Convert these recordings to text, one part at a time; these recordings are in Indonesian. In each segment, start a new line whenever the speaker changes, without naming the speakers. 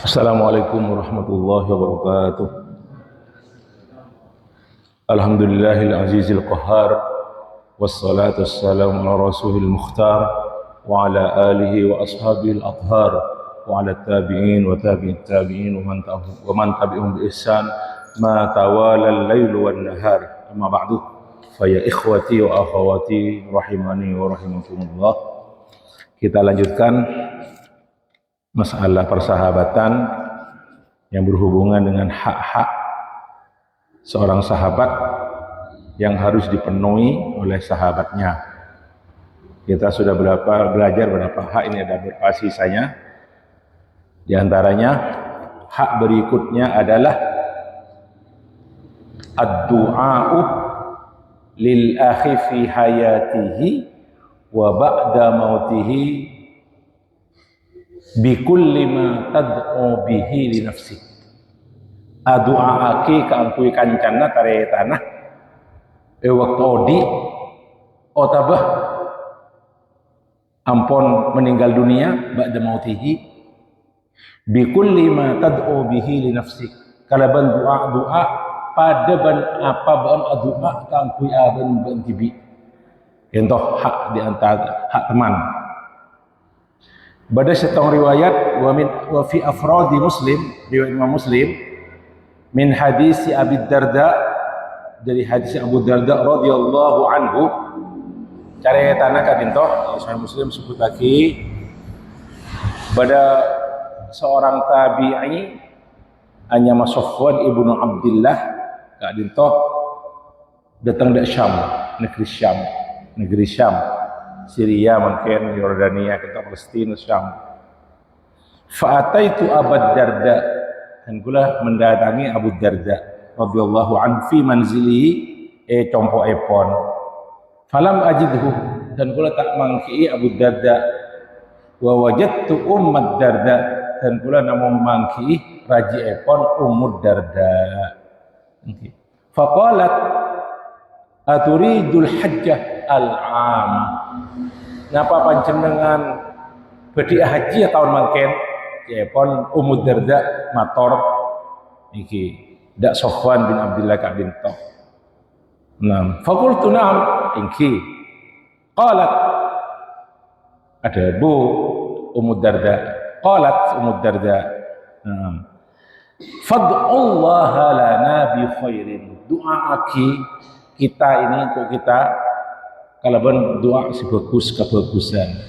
Assalamualaikum warahmatullahi wabarakatuh. Alhamdulillahil azizil qahhar, wassalatu wassalamu ala rasulil mukhtar wa ala alihi wa ashabihil athhar wa ala tabi'in wa tabi'it tabi'in wa man tabi'um bi ihsan ma tawala al-lailu wan nahar. Amma ba'du, fa ya ikhwati wa akhawati rahimani wa rahimakumullah. Kita lanjutkan masalah persahabatan yang berhubungan dengan hak-hak seorang sahabat yang harus dipenuhi oleh sahabatnya. Kita sudah belajar berapa hak, ini ada beberapa sisanya. Di antaranya hak berikutnya adalah ad-du'a'u lil akhi fi hayatihi wa ba'da mautihi bikulli ma tad'u bihi li nafsi. Adu'aaki kaangkui kancana tare tanah waktu odi otabah ampon meninggal dunia ba'da mautihi bikulli ma tad'u bihi li nafsi. Kalaban doa pada ban apa ban doa kaangkui aban ban tibi. Contoh hak di antara hak teman. Pada setong riwayat wa fi afradi Muslim, riwayat Imam Muslim, min hadis Abi Darda, dari hadis Abu Darda radhiyallahu anhu, caritana ka dintoh Imam Muslim sebut lagi pada seorang tabi'i anyama Safwan ibnu Abdullah ka dintoh datang dari Syam, negeri Syam, Syria, mungkin Yordania, kita Palestina, Syam. Fa'ataitu Abu Darda, dan kula mendatangi Abu Darda radhiyallahu anhu fi manzilihi compo epon. Falam ajidhu, dan kula tak mangki Abu Darda. Wa wajadtu Ummu Darda, dan kula namung mangki raji epon Ummu Darda. Faqalat aturidul hajjah al-'am. Napa panjenengan badhe haji tahun mangken? Pon Ummu Darda mator iki dak Safwan bin Abdullah ka bintoh. Naam, faqultu na'am iki. Qalat ada Bu Ummu Darda. Qalat Ummu Darda. Naam. Fad'ullaha lana bi khairin. Doaaki kita ini untuk kita kalaban doa sebagus kebagusan.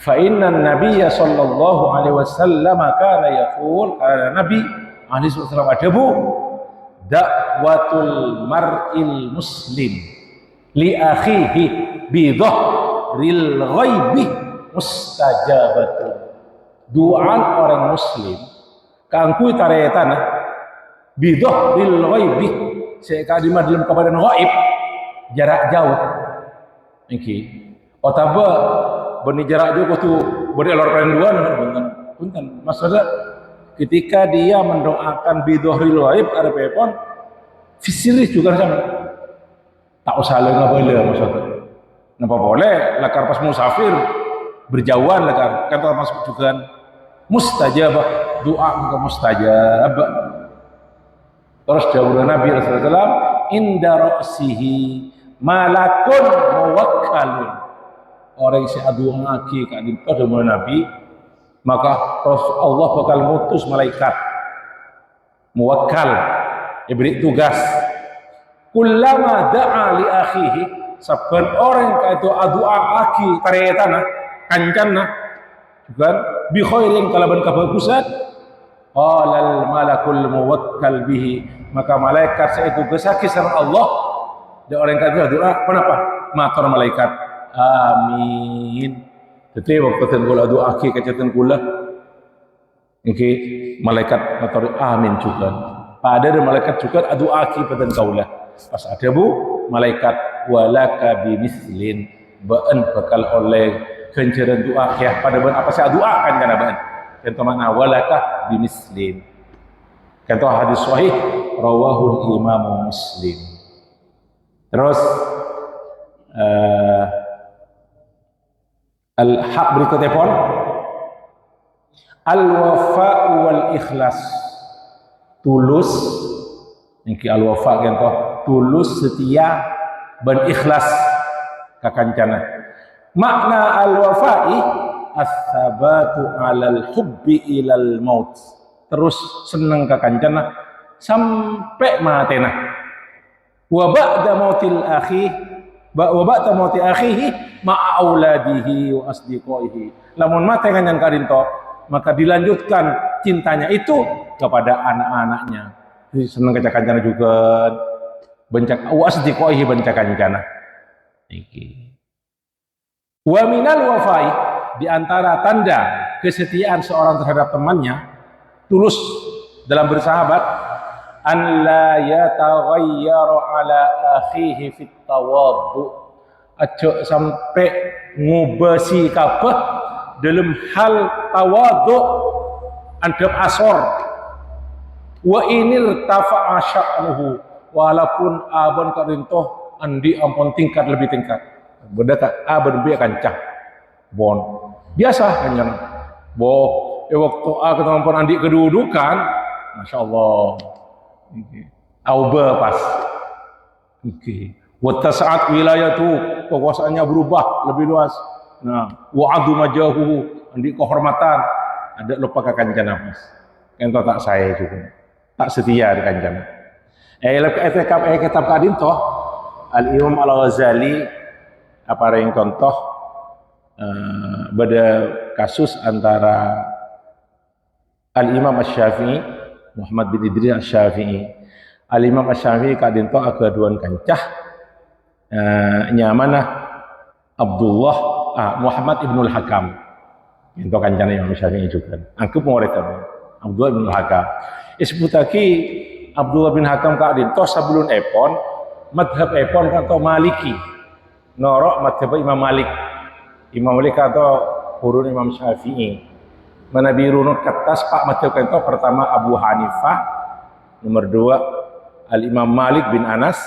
Fa inna nabiyya sallallahu alaihi wasallam kana yaqul, kana nabi alaihi wasallam ada Bu, da'watul mar'il muslim li akhihi bi dhahril ghaibi mustajabatun. Doa orang muslim kangkui taretana bi dhahril ghaibi sekadimah dalam keadaan gaib, jarak jauh. Iki otaba beni jarak jauh tu beri lor perenduan punten maksudnya ketika dia mendoakan bidhohril ghaib ada pepon fisirih juga sama tak usah lenga bela maksudnya napa boleh lakar pas musafir berjauhan lakar kata masuk juga mustajabah, doa muka mustajab. Terus jawab Nabi sallallahu alaihi wasallam inda ra'sihi malakun muwakkalun. Orang si adu'aki ka pada Nabi, maka Allah bakal mutus malaikat muwakkal diberi tugas. Kullama da'a li akhihi, saben orang ka itu adu'aki taretana kancanna juga bi khairin kalaban kebagusan, qalal malakul muwakkal bihi, maka malaikat itu gesaki sama Allah. Dia orang kata doa, kenapa? Matur malaikat, amin. Jadi waktu tenggula doa ki keceten kula, iki malaikat matur amin juga. Pada malaikat juga doa ki peten kaula. Pas ada Bu, malaikat walaka bimislin, baan bakal oleh kenceran doa ya pada ban apa saya doa kan kana ban. Contoh makna walaka bimislin. Contoh hadis sahih rawahul Imam Muslim. Terus al-hak berikutnya pun al-wafa wal ikhlas, tulus niki al-wafa gento tulus setia ben ikhlas kakancana. Makna al-wafa'i as-sabatu 'alal hubbi ilal maut, terus seneng kakancana sampai matena. Wa ba'da mautil akhi wa ba'da mauti akhihi ma'a auladihi wa asdiqaihi. Lamun mate kanyan karinto, maka dilanjutkan cintanya itu kepada anak-anaknya. Seneng kekancana juga bencak wa asdiqaihi bencak kancana. Iki. Wa minal wafai, di antara tanda kesetiaan seorang terhadap temannya, tulus dalam bersahabat, an la yataghayyaru ala akhihi fit tawaddu, aja sampai ngubasi kabeh dalam hal tawaddu adab asor. Wa inil tafa'a sya'nuhu, walaupun abon karintoh andi ampun tingkat lebih tingkat. Beda ka A berbi kancah bon biasa kanjana bo waktu A ketemu andi kedudukan masya Allah auba pas wata saat wilayah tuh kekuasaannya berubah lebih luas. Nah wa'adu majahu andi kehormatan ada lupa ke kancana pas ento tak saya juga tak setia di kancana. Kitab kadin toh Al Imam Al Ghazali apa yang contoh pada kasus antara Al-Imam Asy-Syafi'i Muhammad bin Idris Asy-Syafi'i. Al-Imam Asy-Syafi'i kadin toh keduan kancah nyamanah Abdullah Muhammad Ibnul Hakam. Itu kancana Imam Asy-Syafi'i juga. Angkup murid Abdullah bin Hakam. Isbutaki Abdullah bin Hakam kadin toh sebelum epon madhab epon atau Maliki. Norok madhab Imam Malik. Imam Malik atau kurun Imam Syafi'i. Mana birunut kertas pak madhab itu pertama Abu Hanifah, nomor 2 Al Imam Malik bin Anas,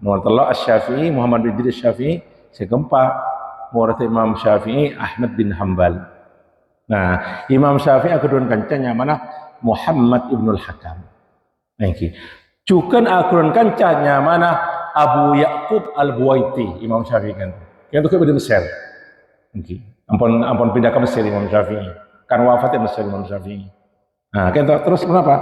nomor 3 Asy-Syafi'i Muhammad bin Idris Syafi'i, sekeempat murid Imam Syafi'i Ahmad bin Hambal. Nah, Imam Syafi'i kedua kancanya mana Muhammad Ibnul Hakam. Nah, iki. Cukan akuran kancanya mana Abu Yaqub Al-Buwaiti, Imam Syafi'i kan. Yang itu ke Mesir. Okay. Ampun pindah ke Mesir Imam Syafi'i. Kan wafatnya Mesir Imam Syafi'i. Nah, kan terus kenapa?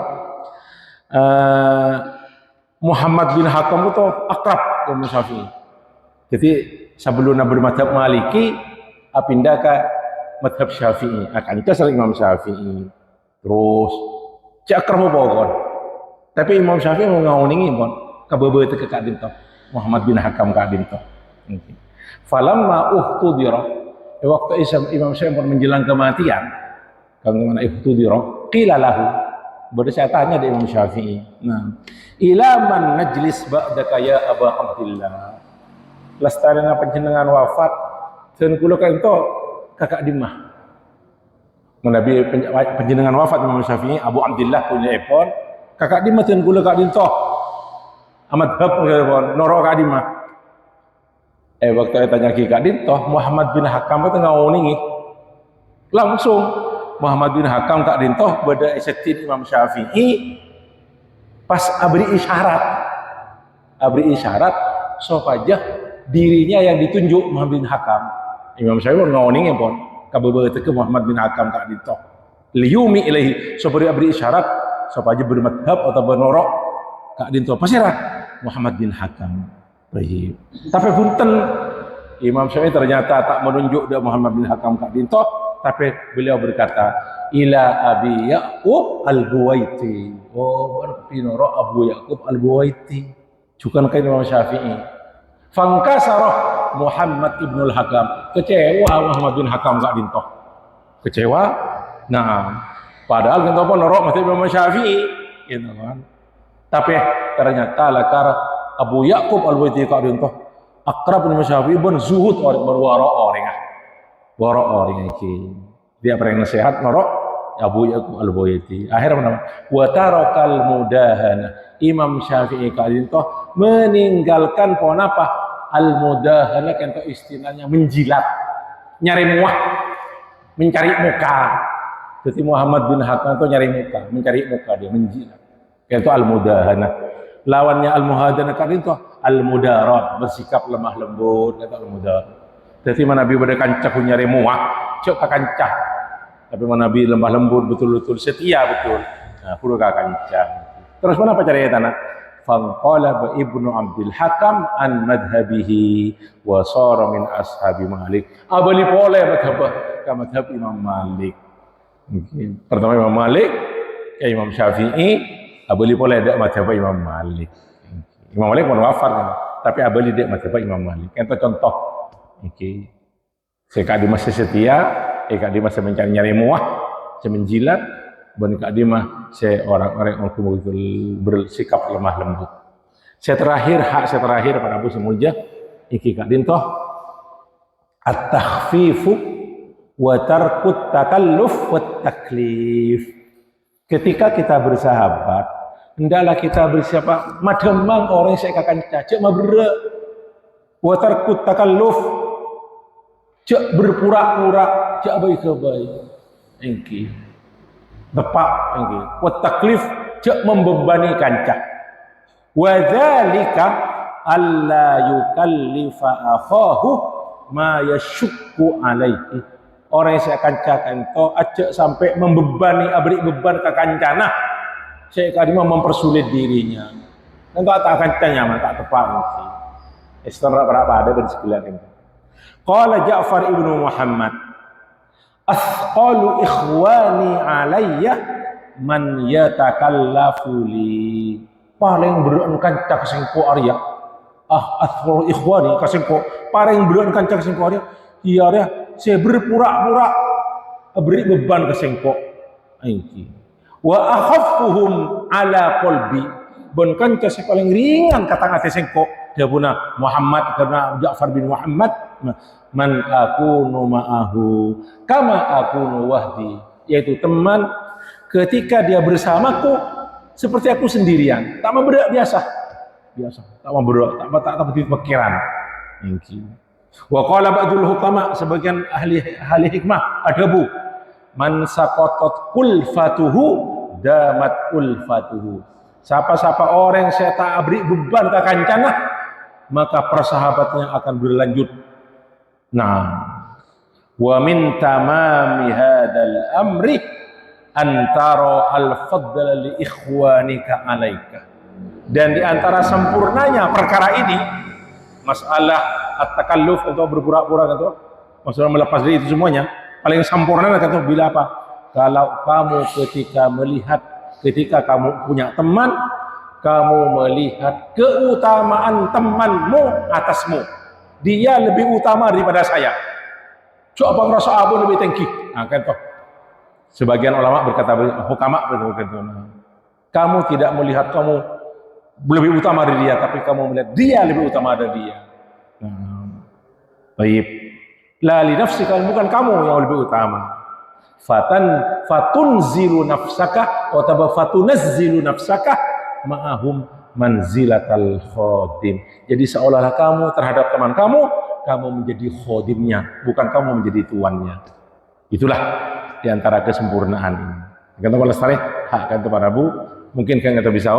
Muhammad bin Hakam itu akrab Imam Syafi'i. Jadi sebelum bermadhab Maliki, pindah ke madhab Syafi'i. Akan itu sering Imam Syafi'i. Terus cak akrab apa? Tapi Imam Syafi'i mau ngawuningi pun. Kabebe itu ke kadin toh Muhammad bin Hakam kadin toh. Falamma uhtudira, waktu Imam Syafi'i menjelang kematian, kalau mana uhtudira, qila lahu, baru saya tanya dari Imam Syafi'i. Nah, ila man najlis ba'daka ya Aba Abdillah. Lestariana panjenengan wafat, dan kula ka ento kakak dimah. Menabi panjenengan wafat Imam Syafi'i Abu Abdillah punya epon, kakak dimah dan kula kak dintoh. Ahmad Hab norok kadima. Waktu saya tanya ki kadin toh Muhammad bin Hakam itu ngawuningi. Langsung Muhammad bin Hakam kadin toh beda esetin Imam Syafi'i pas abri isyarat supaya dirinya yang ditunjuk Muhammad bin Hakam. Imam Syafi'i ngawuningi pun kabebe teu Muhammad bin Hakam kadin toh liyumi ilahi supaya abri isyarat supaya bermadhab atau bernorok kadin toh pasirah Muhammad bin Hakam. Baik. Tapi punten Imam Syafi'i ternyata tak menunjuk dia Muhammad bin Hakam kadin toh, tapi beliau berkata ila Abi Yaqub Al-Buwaiti. Oh, pinoro Abu Yaqub Al-Buwaiti. Bukan kain Imam Syafi'i. Fangkasarah Muhammad Ibnul Hakam. Kecewa Muhammad bin Hakam kadin toh. Kecewa. Nah, padahal kita pun norok masih Imam Syafi'i, gitu kan. Tapi ternyata lakar Abu Yaqub Al-Buwaiti kadin toh akrab Imam Syafi'i ben zuhud berwara orang. Wara orang iki. Dia pernah nasihat norok Abu Yaqub Al-Buwaiti. Akhirnya menang. Wa tarakal mudahana. Imam Syafi'i kadin toh meninggalkan pohon apa? Al-mudahana kan istilahnya menjilat, nyari muak, mencari muka. Jadi Muhammad bin Hakam itu mencari muka dia, menjilat. Itu al-mudahanah. Lawannya al-muhadanah kan itu al-mudarat, bersikap lemah lembut, itu al-mudarat. Jadi mana Nabi pada kancah nyari muak, cok ka kancah. Tapi mana Nabi lemah lembut betul-betul setia betul. Nah, kudu ka kancah. Terus mana apa caranya tanah? Fanqalaba Ibnu Abdul Hakam an madhabihi wa sara min ashabi Malik. Abali pole madhab Imam Malik. Pertama Imam Malik, Imam Syafi'i, abali pole ada madhab Imam Malik. Imam Malik mau wafat kan, tapi abali dia madhab Imam Malik. Itu contoh. Oke. Sekali masih setia, kadi masih mencari muah, menjilat, dan kadi mah saya orang-orang yang betul bersikap lemah lembut. Saya terakhir pada Abu Semulja, iki kadi toh at-takhfifu wa tarkut takalluf wa taklif. Ketika kita bersahabat, hendaklah kita bersiapa mademang orang saya akan cacak mabere wa tarkut takalluf, cak berpura-pura, cak baik-baik. Engki tepak engki wa taklif, cak membebani kancah. Wa dzalika alla yukallifa akhahu ma yashukku alaihi. Orang yang saya kancakan itu acak sampai membebani abrik beban ke kancana. Saya kadang mempersulit dirinya. Enggak tak kancanya, tak tepat nanti. Istana berapa ada bersekalian itu. Qala Ja'far ibnu Muhammad, asqalu ikhwani alayya man yatakallafu li. Paling berat kancak singko Arya. Asqalu ikhwani kasingko paling berat kancak singko Arya. Iya dia, saya berpura-pura beri beban ke sengkok. Wa akhaffuhum ala qalbi. Bon kanca saya paling ringan kata ngate sengkok. Dia puna Muhammad karena Ja'far bin Muhammad man akunu ma'ahu kama akunu wahdi, yaitu teman ketika dia bersamaku seperti aku sendirian. Tak memberak biasa. Tak memberak, tak pikiran. Wa qala ba'dul hukama, sebagian ahli hikmah adabu, man saqatat kulfatuhu damat ulfatuhu. Siapa orang yang saya tak beri beban ke kancana, maka persahabatnya akan berlanjut. Nah, wa min tamami hadzal amri antara al-fadl li ikhwanika alaika. Dan di antara sempurnanya perkara ini, masalah at-takalluf atau berpura-pura gitu, maksudnya melepas diri itu semuanya, paling sempurna kata bila apa? Kalau kamu ketika kamu punya teman, kamu melihat keutamaan temanmu atasmu. Dia lebih utama daripada saya. Coba ngerasa abu lebih tinggi. Nah, kan toh. Sebagian ulama berkata, hukama betul. Kamu tidak melihat kamu lebih utama dari dia, tapi kamu melihat dia lebih utama dari dia. Baik. La li nafsika, bukan kamu yang lebih utama. Fatunzilu nafsaka wa fatunazzilu nafsaka ma'ahum manzilatal khodim. Jadi seolah-olah kamu terhadap teman kamu menjadi khodimnya, bukan kamu menjadi tuannya. Itulah diantara kesempurnaan ini. Kata Pak Lestari, hak kata Pak Rabu, mungkin kan kita bisa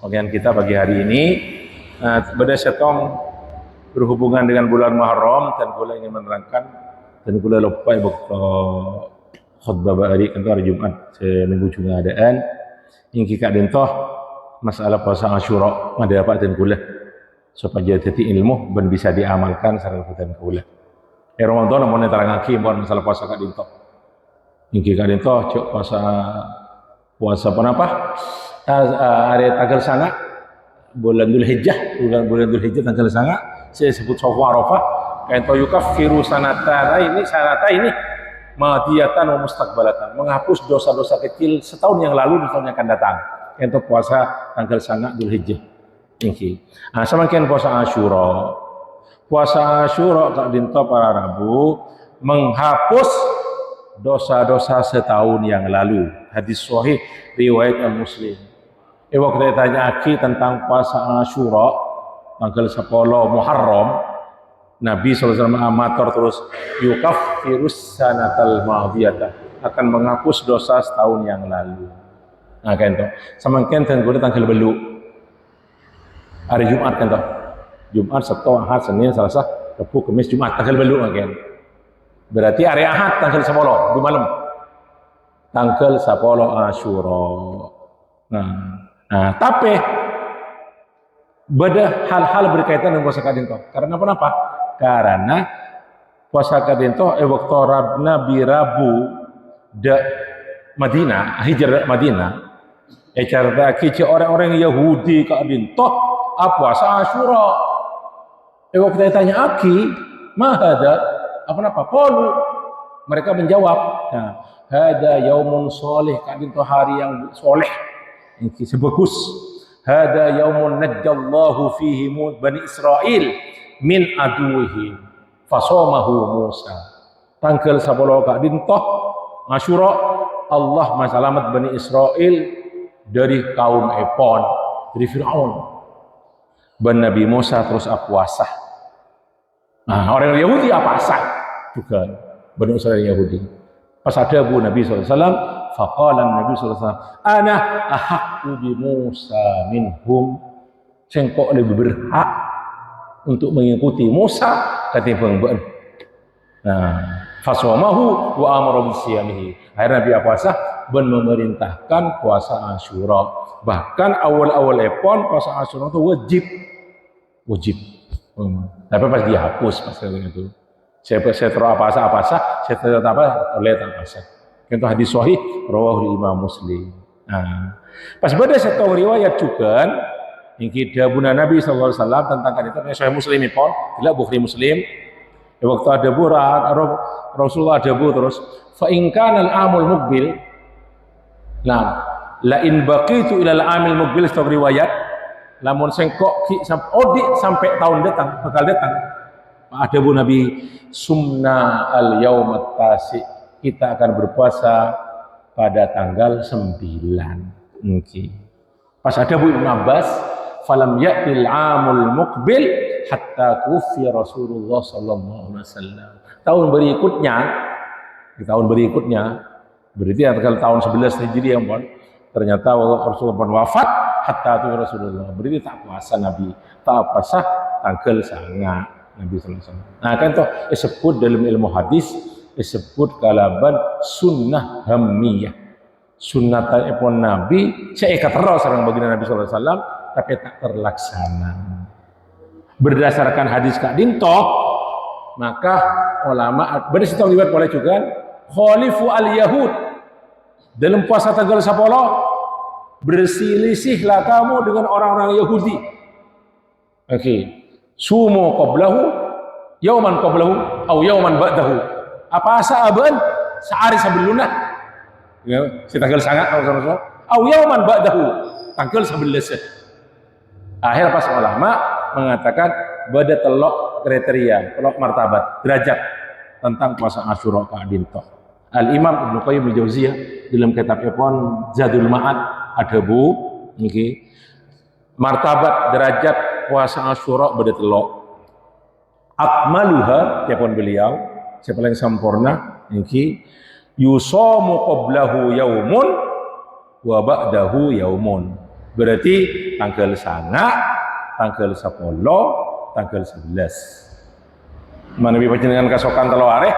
bagian kita pagi hari ini. Beda setong berhubungan dengan bulan Muharram dan kula ingin menerangkan dan kula lupa waktu khutbah hari kan hari Jumat seminggu juga adaan yang kita dentoh masalah puasa Asyura ada apa dan kula supaya jadi ilmu dan bisa diamalkan secara dan kula. Ramadan mau nerangake bukan masalah puasa kak dentoh. Yang kita dentoh cok puasa apa? Hari tanggal sangat bulan Dzulhijjah tanggal sangat saya sebut Shawwal Arafah kain to yukaffiru sanata ini madiyatan wa mustaqbalatan, menghapus dosa-dosa kecil setahun yang lalu dan tahun yang akan datang. Kain to puasa tanggal sangat Dzulhijjah. Niki. Samakin puasa Asyura. Puasa Asyura kak dinto para Rabu menghapus dosa-dosa setahun yang lalu. Hadis sahih riwayat Al-Muslim. Waktu ditanya Aki tentang puasa Asyura tanggal 10 Muharram, Nabi SAW amator terus yukaffirus sanatal madiyata, akan menghapus dosa setahun yang lalu. Nah kan toh, samangken tanggal tanggal belu. Hari Jumat kan toh. Jumat, Sabtu, Ahad, Senin, Selasa, Rabu, Kamis, Jumat tanggal belu kan. Berarti hari Ahad tanggal 10 di malam. Tanggal 10 Asyura. Nah, tapi beda hal-hal berkaitan dengan puasa kadinto. Karena apa? Karena puasa kadinto waktu Nabi Rabu de Madinah, hijrah Madinah, carta kici orang-orang Yahudi kadinto puasa Asyura. Waktu ditanya aki, mahada apa? Qalu, mereka menjawab, nah, hada yaumun soleh, kadinto hari yang soleh, ini sebagus. Hada yaumun najjallahu fihi Bani Israel min aduwihim fasomahu Musa. Tanggal 10 kadintoh Asyura, Allah masalamat Bani Israel dari kaum Epon, dari Fir'aun. Dan Nabi Musa terus puasa. Nah, orang Yahudi puasa juga, Bani Israel Yahudi. Pas ada Nabi SAW, faqala Nabi SAW, ana ahaqqu bi Musa minhum, sengkok lebih berhak untuk mengikuti Musa ketimbang ben. Nah, faswamahu wa amara bisiyamihi. Akhirnya Nabi puasa ben memerintahkan puasa Asyura. Bahkan awal-awal epon puasa Asyura itu wajib. Tapi pas dihapus pas itu. Saya terus apa saya tetap oleh tak puasa. Itu hadis sahih rawahu Imam Muslim. Nah, pas beda satu riwayat juga yang kita buna Nabi SAW tentang itu sahih Muslim pun, tidak Bukhari Muslim. Waktu ada Rasulullah ada terus fa in kana al-amul muqbil. Nah, la in baqitu ila al-amil muqbil satu riwayat, lamun sengkok sampai tahun bakal datang. Ada Nabi sumna al-yaumat tasi, kita akan berpuasa pada tanggal 9. Okay. Pas ada Ibnu Abbas, falam ya'til amul muqbil hatta kufi Rasulullah sallallahu alaihi wasallam. Tahun berikutnya, berarti tanggal tahun 11 Hijriah pun ternyata Rasulullah pun wafat hatta tu Rasulullah. Berarti tak puasa Nabi, tak puasa tanggal sangat Nabi sallallahu alaihi wasallam. Nah kan toh disebut dalam ilmu hadis disebut kalaban sunnah hammiyah. Sunnah pun Nabi seikat terus orang baginda Nabi SAW tapi tak terlaksana. Berdasarkan hadis Kak Dinto, maka ulama berdasarkan riwayat boleh juga khalifu al-yahud dalam puasa tanggal 10 berselisihlah kamu dengan orang-orang Yahudi. Oke. Sumu qablahu yauman qablahu atau yauman ba'dahu. Apa saaban sehari sebelumnya ya, si tanggal sangat au yauman ba'dahu tanggal 11. Akhir pas ulama mengatakan bada telok kriteria, telok martabat, derajat tentang puasa Asyura kadinto. Al-Imam Ibnu Qayyim al-Jauziyah dalam kitab Epon Zadul Ma'ad ada niki martabat derajat puasa Asyura bada telok. Akmaluha tiapun beliau siapa yang sempurna niki yusamu qablahu yaumun wa ba'dahu yaumun. Berarti tanggal 9, tanggal 10, tanggal 11. Mana bi panjenengan kasokan telo hari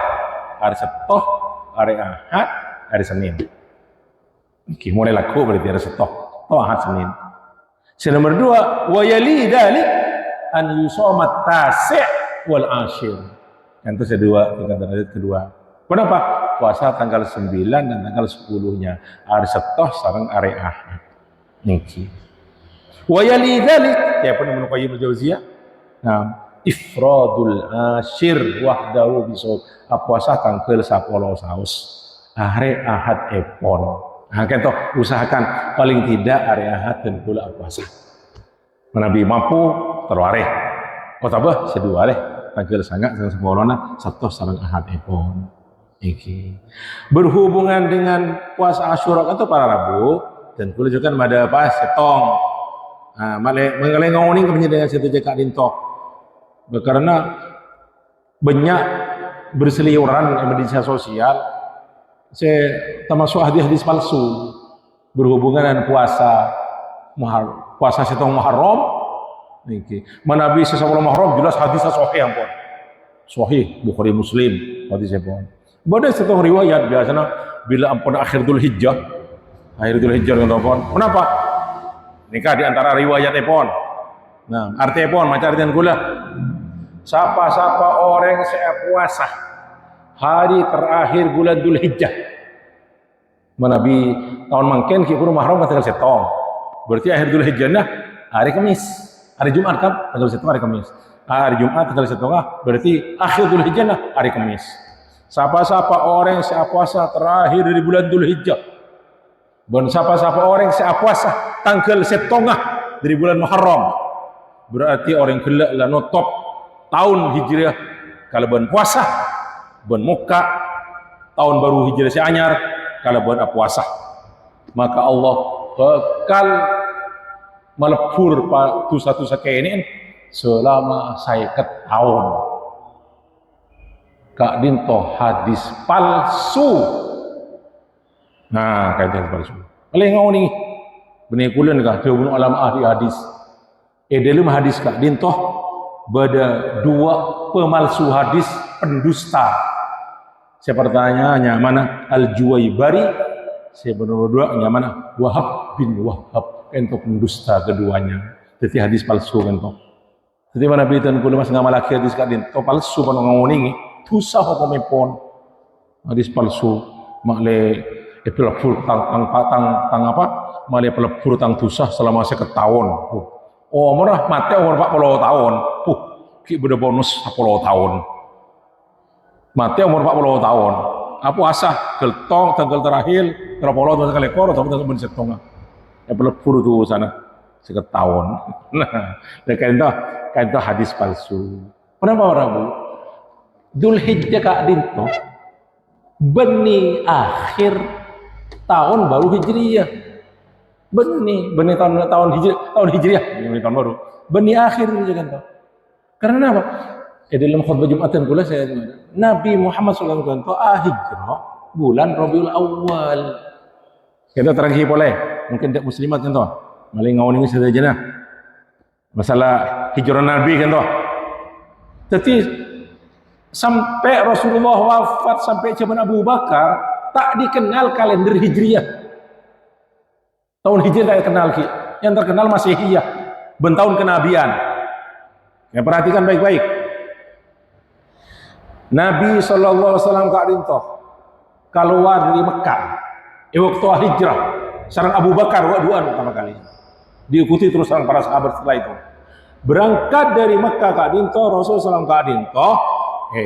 Setoh, hari Ahad, hari Senin. Iki mulai laku berarti hari Setoh, Ahad, Senin. Nomor 2, wa yali dzalik an yusamat tasi' wal asyir. Yang itu kedua. Kenapa? Puasa tanggal 9 dan tanggal 10-nya. Hari Setoh sareng hari Ahad. Niki. Wa yali dzalik, ya pun Ibnu Qayyim al-Jauziyah. Nah, ifradul asyir wahdahu bisawm. Puasa tanggal 10 saus. Hari Ahad epon. Nah, kan toh usahakan paling tidak hari Ahad dan pula puasa. Nabi mampu terwareh. Kotabah sedua leh. Tanggal sangat tanggal 10 Sabtu sareng Ahad epon. Iki berhubungan dengan puasa Asyura itu para Rabu dan kulo juga ada apa setong. Nah, mengenai ngomongin kepentingan situ jeka dintok. Karena banyak berseliweran di media sosial Saya termasuk hadis-hadis palsu berhubungan dengan puasa puasa setong Muharram niki. Manabi sesuatu Muharram jelas hadisnya sahih ampun. Sahih Bukhari Muslim hadis ampun. Bada setong riwayat biasanya bila ampun akhir Dzulhijjah. Akhir Dzulhijjah ampun. Kenapa? Nikah di antara riwayat ampun. Nah, arti ampun macam artian kula. Siapa-siapa orang yang puasa hari terakhir bulan Dzulhijjah. Manabi tahun mangken ki kudu mahram tanggal setong. Berarti akhir Dzulhijjah nah hari Kamis. Hari Jumat kan tanggal setong hari Kamis. Hari Jumat tanggal setong berarti akhir Dzulhijjah nah hari Kamis. Siapa-siapa orang yang puasa terakhir dari bulan Dzulhijjah. Dan siapa-siapa orang yang puasa tanggal setong dari bulan Muharram. Berarti orang kelak lah notop tahun Hijriah kalau bulan puasa bulan muka tahun baru Hijriah si anyar kalau bulan puasa maka Allah bakal melepur dosa-dosa kayak ini selama saya tahun. Kak Dinto hadis palsu. Nah kayak hadis palsu paling ngau nih benih kulen kah dia bunuh alam ahli hadis dalam hadis Kak Dinto beda dua pemalsu hadis pendusta. Saya pertanyaannya mana Al-Juwaybari, saya berdua mana Wahab bin Wahab untuk pendusta keduanya. Jadi hadis palsu kan toh. Jadi mana bitan kulo mas ngamalaki hadis kadin to palsu pano ngawuningi tusah apa mepon hadis palsu makle pelapur tang apa makle pelapur tang tusah selama 50 tahun. Oh, murah mati umur 40 tahun. Ki beda bonus 10 tahun. Mati umur 40 tahun. Apa asah geltong tanggal terakhir terpolo tahun sekali ekor atau tanggal setengah. Ya pelebur tuh sana 1 tahun. Nah, kayak itu hadis palsu. Kenapa orang bu? Dzulhijjah Kak Dinto beni akhir tahun baru Hijriyah. Benih tahun hijriah, benih tahun baru, benih akhir itu kan toh. Karena apa? Dalam khutbah Jumatan kula saya Nabi Muhammad SAW hijrah bulan Rabiul Awal. Kita teranghi boleh, mungkin tidak muslimat kan toh. Maling ngawin ini saja nah. Masalah hijrah Nabi kan toh. Jadi sampai Rasulullah wafat sampai zaman Abu Bakar tak dikenal kalender hijriah. Tahun Hijriah tak kenal ki, yang terkenal Masihiyah, bentahun kenabian. Ya perhatikan baik-baik. Nabi SAW Kak Dinto keluar dari Mekah, waktu hijrah, sarang Abu Bakar dua pertama kali. Diikuti terus sarang para sahabat setelah itu. Berangkat dari Mekah Kak Dinto, Rasulullah SAW Kak Dinto,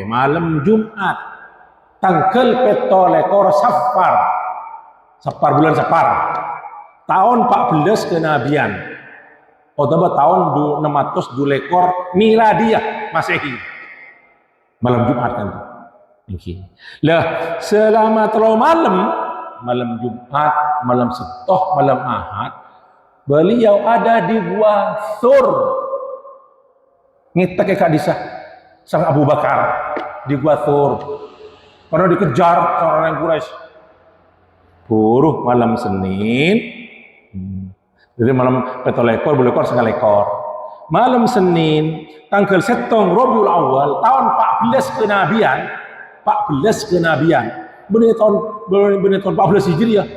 malam Jumat, tanggal petolekor Safar bulan Safar. Tahun 14 kenabian. Tahun 600 lekor miladiah Masehi. Malam Jumat kan. Lah selama terlalu malam Jumat, malam Setoh, malam Ahad, beliau ada di Gua Thur. Ngitek Kak Disa sang Abu Bakar di Gua Thur. Karena dikejar orang Quraisy. Buruh malam Senin. Jadi malam petolekor, bulekor setengah lekor. Malam Senin, tanggal setong Rabiul Awal, tahun 14 kenabian. Benih tahun 14 Hijriah.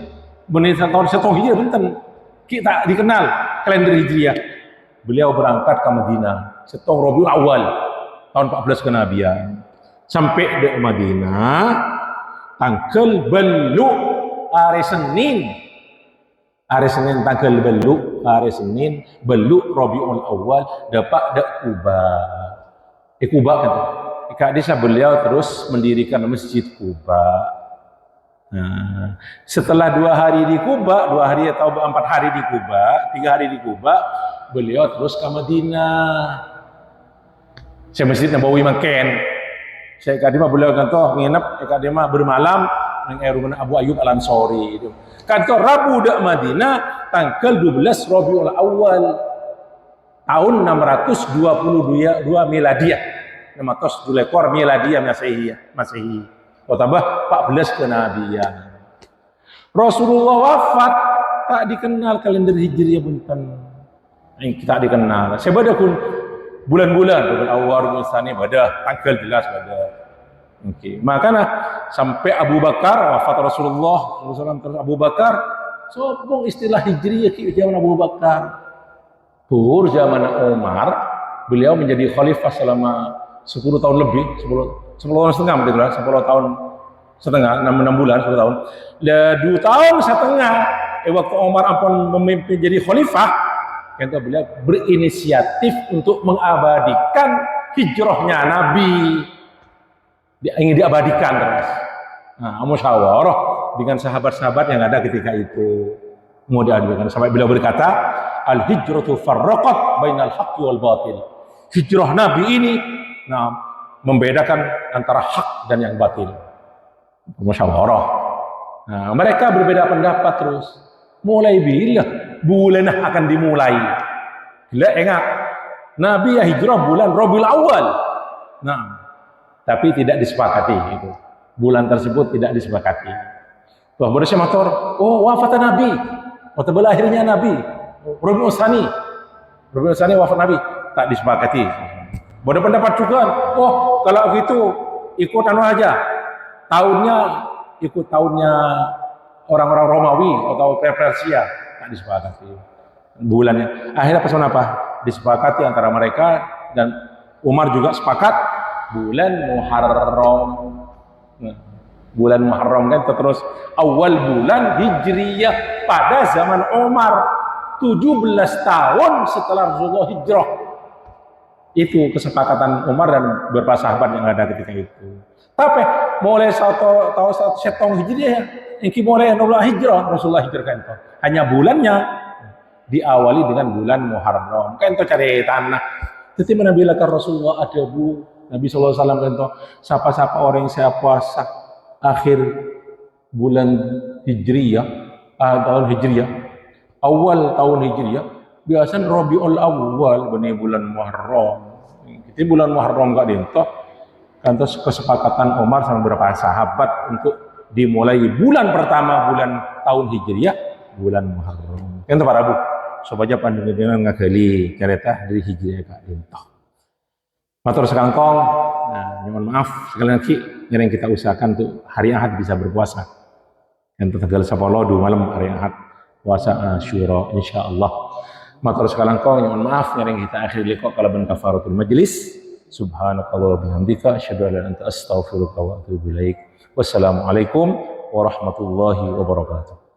Benih tahun setong Hijriah benten. Kita dikenal kalender Hijriah. Beliau berangkat ke Madinah, setong Rabiul Awal, tahun 14 kenabian. Sampai di Madinah, tanggal belu hari Senin. Hari Senin tanggal belu Rabiul Awal dapat Kuba. Kuba kan. Kak Desa beliau terus mendirikan Masjid Kuba. Nah, setelah 2 hari di Kuba, 2 hari atau 4 hari di Kuba, 3 hari di Kuba, beliau terus ke Madinah. Saya Masjid Nabawi makan. Saya kadima beliau kantor nginep, kadima bermalam dengan Abu Ayyub Al-Ansari itu. Kantor Rabu dak Madinah tanggal 12 Rabiul Awal tahun 622 miladiah. 600 lekor miladiah Masehi. tambah 14 kenabian. Rasulullah wafat tak dikenal kalender Hijriah punten. Kita dikenal. Sebada pun bulan-bulan, bulan awal, bulan tsani pada tanggal jelas pada. Oke, makanya sampai Abu Bakar wafat Rasulullah terus Abu Bakar sopong istilah Hijriah ki zaman Abu Bakar. Tur zaman Umar beliau menjadi khalifah selama 10 tahun lebih, 10 tahun setengah begitu lah, 10 tahun setengah, 6 bulan, 10 tahun. 2 tahun setengah waktu Umar ampun memimpin jadi khalifah, itu beliau berinisiatif untuk mengabadikan hijrahnya Nabi. Ingin diabadikan terus. Nah, musyawarah dengan sahabat-sahabat yang ada ketika itu mau diabadikan. Sampai beliau berkata, al-hijratu farraqat bainal haqqi wal batil. Hijrah Nabi ini membedakan antara hak dan yang batil. Musyawarah. Nah, mereka berbeda pendapat terus. Mulai bila bulan akan dimulai. Bila ingat, Nabi ya hijrah bulan Rabiul Awal. Nah, tapi tidak disepakati itu. Bulan tersebut tidak disepakati. Wah, boleh saya motor. Oh, wafat Nabi. Waktu akhirnya Nabi. Rabiul Tsani. Rabiul Tsani wafat Nabi. Tak disepakati. Boleh pendapat juga. Oh, kalau gitu ikut aja. Ikut tahunnya orang-orang Romawi atau Persia. Tak disepakati. Bulannya. Akhirnya pesan apa? Disepakati antara mereka dan Umar juga sepakat bulan Muharram. Bulan Muharram kan terus awal bulan Hijriyah pada zaman Umar 17 tahun setelah Rasulullah hijrah. Itu kesepakatan Umar dan beberapa sahabat yang ada ketika itu. Tapi mulai tahun setong Hijriyah yang mulai hijrah Rasulullah hijrahkan itu. Hanya bulannya diawali dengan bulan Muharram. Kan itu cari tanah. Jadi menabilakan Rasulullah ada Nabi SAW kan itu siapa-siapa orang yang saya puasa akhir bulan Hijriyah, tahun Hijriyah, awal tahun Hijriyah, biasanya Rabiul Awal benih bulan Muharram. Itu bulan Muharram gak dintoh. Kan terus kesepakatan Umar sama beberapa sahabat untuk dimulai bulan pertama bulan tahun Hijriyah, bulan Muharram. Kan itu para Bu, supaya panjenengan ngagali kereta dari Hijriyah gak dintoh. Matur sekangkong, mohon maaf sekali lagi yang kita usahakan untuk hari Ahad bisa berpuasa. Yang tanggal 10 malam hari Ahad puasa Asyura insyaallah. Matur sekangkong, mohon maaf yang kita akhiri liqa kalaban kafaratul majlis. Subhanakallah bihamdika asyhadu an la ilaha illa anta astaghfiruka wa atubu ilaik. Wassalamualaikum warahmatullahi wabarakatuh.